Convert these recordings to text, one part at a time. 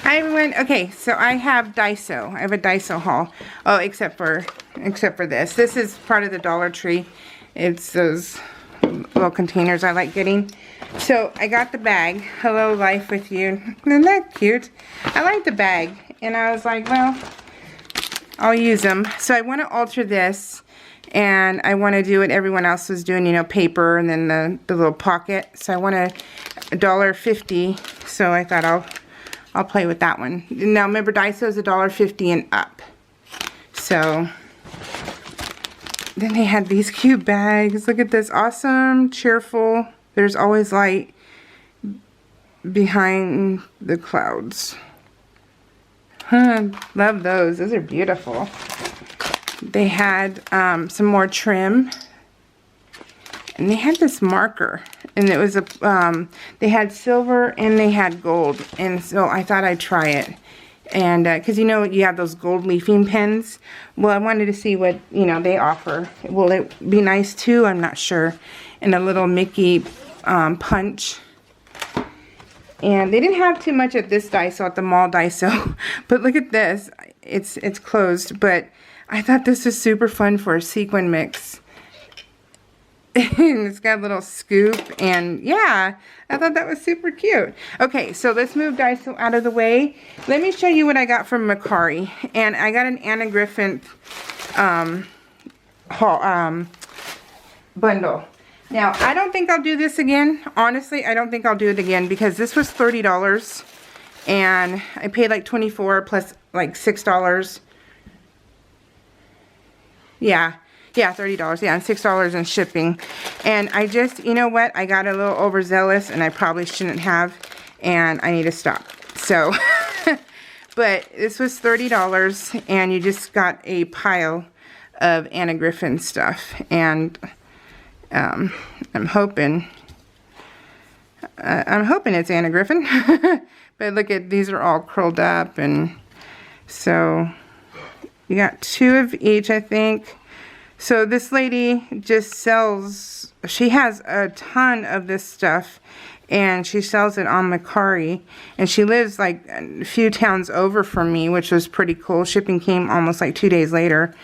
Okay, so I have Daiso. I have a Daiso haul. Oh, except for this. This is part of the Dollar Tree. It's those little containers I like getting. So I got the bag. Hello, life with you. Isn't that cute? I like the bag. And I was like, well, I'll use them. So I want to alter this. And I want to do what everyone else was doing, you know, paper and then the little pocket. So I want $1.50. So I thought I'll play with that one. Now remember, Daiso is $1.50 and up. So then they had these cute bags. Look at this, awesome, cheerful. There's always light behind the clouds. Love those. Those are beautiful. They had some more trim, and they had this marker, and it was they had silver and they had gold, and so I thought I'd try it. And because you know you have those gold leafing pens, well, I wanted to see what, you know, they offer. Will it be nice too? I'm not sure. And a little Mickey punch. And they didn't have too much at this Daiso, at the mall Daiso. But look at this. It's closed, but I thought this was super fun for a sequin mix. And it's got a little scoop, and yeah, I thought that was super cute. Okay, so let's move Daiso out of the way. Let me show you what I got from Macari. And I got an Anna Griffin bundle. Now, I don't think I'll do this again. Honestly, I don't think I'll do it again because this was $30 and I paid like $24 plus like $6. Yeah, $30. Yeah, and $6 in shipping. And I just, you know what? I got a little overzealous and I probably shouldn't have, and I need to stop. So, but this was $30 and you just got a pile of Anna Griffin stuff. And I'm hoping it's Anna Griffin. But look at, these are all curled up, and so you got 2 of each, I think. So this lady just sells, she has a ton of this stuff, and she sells it on Macari, and she lives like a few towns over from me, which was pretty cool. Shipping came almost like 2 days later,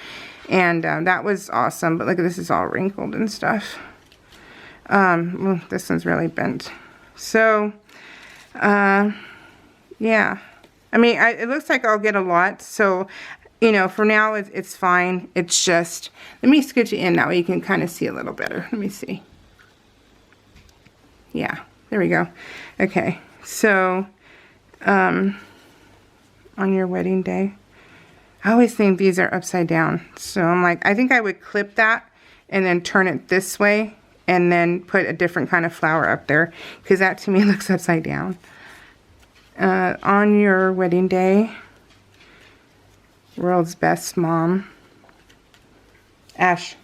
and that was awesome. But look at this, is all wrinkled and stuff. Well, this one's really bent. So, yeah. I mean, it looks like I'll get a lot, so, you know, for now, it's fine. It's just, let me scooch it in, that way you can kind of see a little better. Let me see. Yeah, there we go. Okay, so, on your wedding day, I always think these are upside down. So I'm like, I think I would clip that and then turn it this way and then put a different kind of flower up there, because that to me looks upside down. On your wedding day, world's best mom, Ash.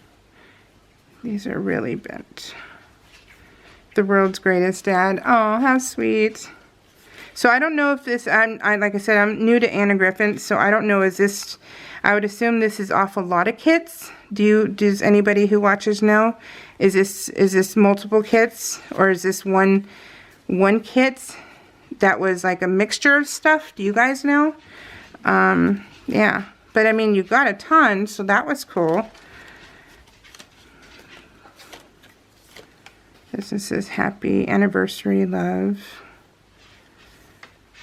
These are really bent. The world's greatest dad. Oh, how sweet. So I don't know if this, like I said, I'm new to Anna Griffin, so I don't know, is this, I would assume this is off a lot of kits. Does anybody who watches know? Is this multiple kits, or is this one kit that was like a mixture of stuff? Do you guys know? Yeah, but I mean, you got a ton, so that was cool. This says happy anniversary, love.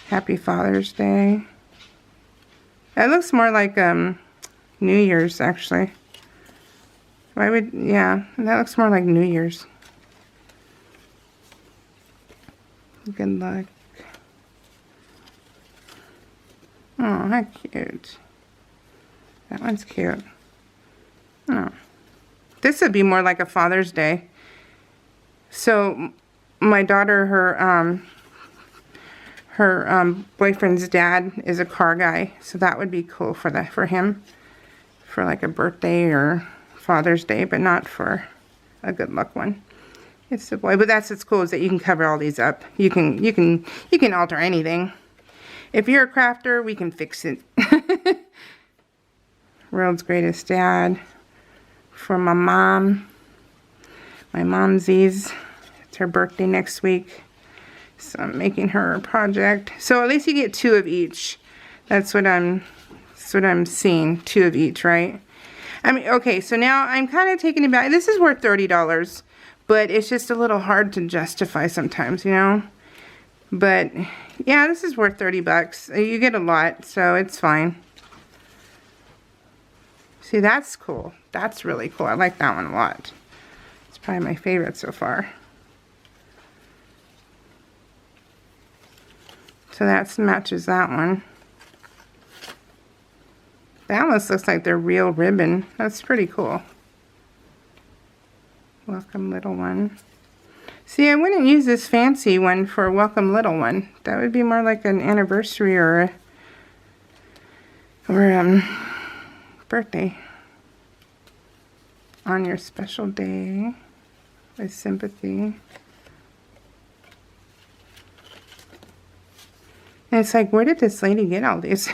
Happy Father's Day. That looks more like New Year's, actually. Why would, yeah, that looks more like New Year's. Good luck. Oh, how cute. That one's cute. Oh. This would be more like a Father's Day. So, my daughter, her boyfriend's dad is a car guy, so that would be cool for him, for like a birthday or Father's Day, but not for a good luck one. It's the boy, but that's what's cool, is that you can cover all these up. You can alter anything. If you're a crafter, we can fix it. World's greatest dad. For my mom. My momsies. It's her birthday next week. So I'm making her a project. So at least you get 2 of each. That's what I'm seeing. 2 of each, right? I mean, okay, so now I'm kind of taking it back. This is worth $30, but it's just a little hard to justify sometimes, you know? But yeah, this is worth 30 bucks. You get a lot, so it's fine. See, that's cool. That's really cool. I like that one a lot. It's probably my favorite so far. So that matches that one. That almost looks like they're real ribbon. That's pretty cool. Welcome little one. See, I wouldn't use this fancy one for a welcome little one. That would be more like an anniversary or birthday. On your special day with sympathy. And it's like, where did this lady get all these?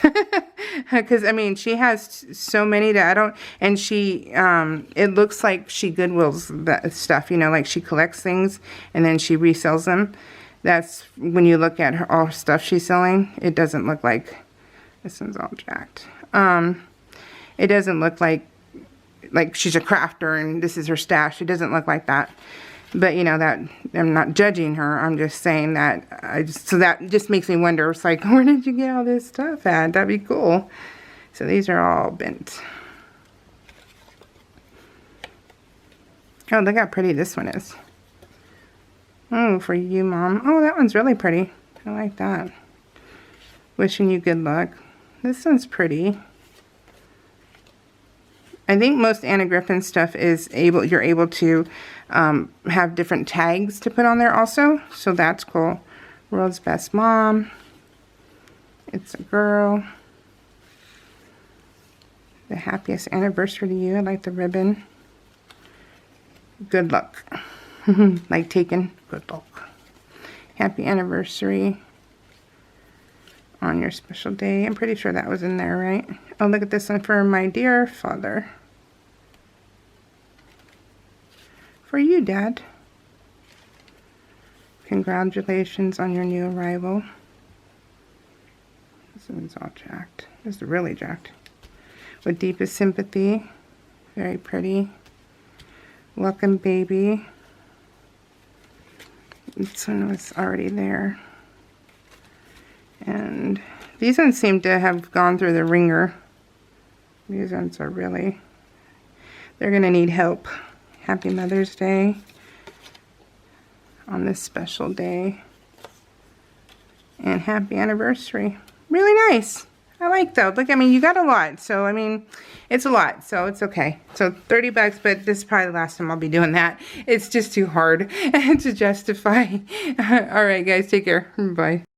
Because, I mean, she has so many that I don't, and she, it looks like she Goodwills that stuff, you know, like she collects things and then she resells them. That's, when you look at her, all stuff she's selling, it doesn't look like, this one's all jacked. It doesn't look like she's a crafter and this is her stash. It doesn't look like that. But, you know, that, I'm not judging her. I'm just saying that, so that just makes me wonder. It's like, where did you get all this stuff at? That'd be cool. So these are all bent. Oh, look how pretty this one is. Oh, for you, Mom. Oh, that one's really pretty. I like that. Wishing you good luck. This one's pretty. I think most Anna Griffin stuff is you're able to have different tags to put on there also. So that's cool. World's Best Mom. It's a girl. The happiest anniversary to you. I like the ribbon. Good luck. Like taking good luck. Happy anniversary on your special day. I'm pretty sure that was in there, right? Oh, look at this one for my dear father. For you, Dad. Congratulations on your new arrival. This one's all jacked. This is really jacked. With deepest sympathy. Very pretty. Welcome, baby. This one was already there. And these ones seem to have gone through the ringer. These ones are really, they're going to need help. Happy Mother's Day on this special day. And happy anniversary. Really nice. I like those. Look, I mean, you got a lot. So, I mean, it's a lot. So, it's okay. So, 30 bucks, but this is probably the last time I'll be doing that. It's just too hard to justify. All right, guys. Take care. Bye.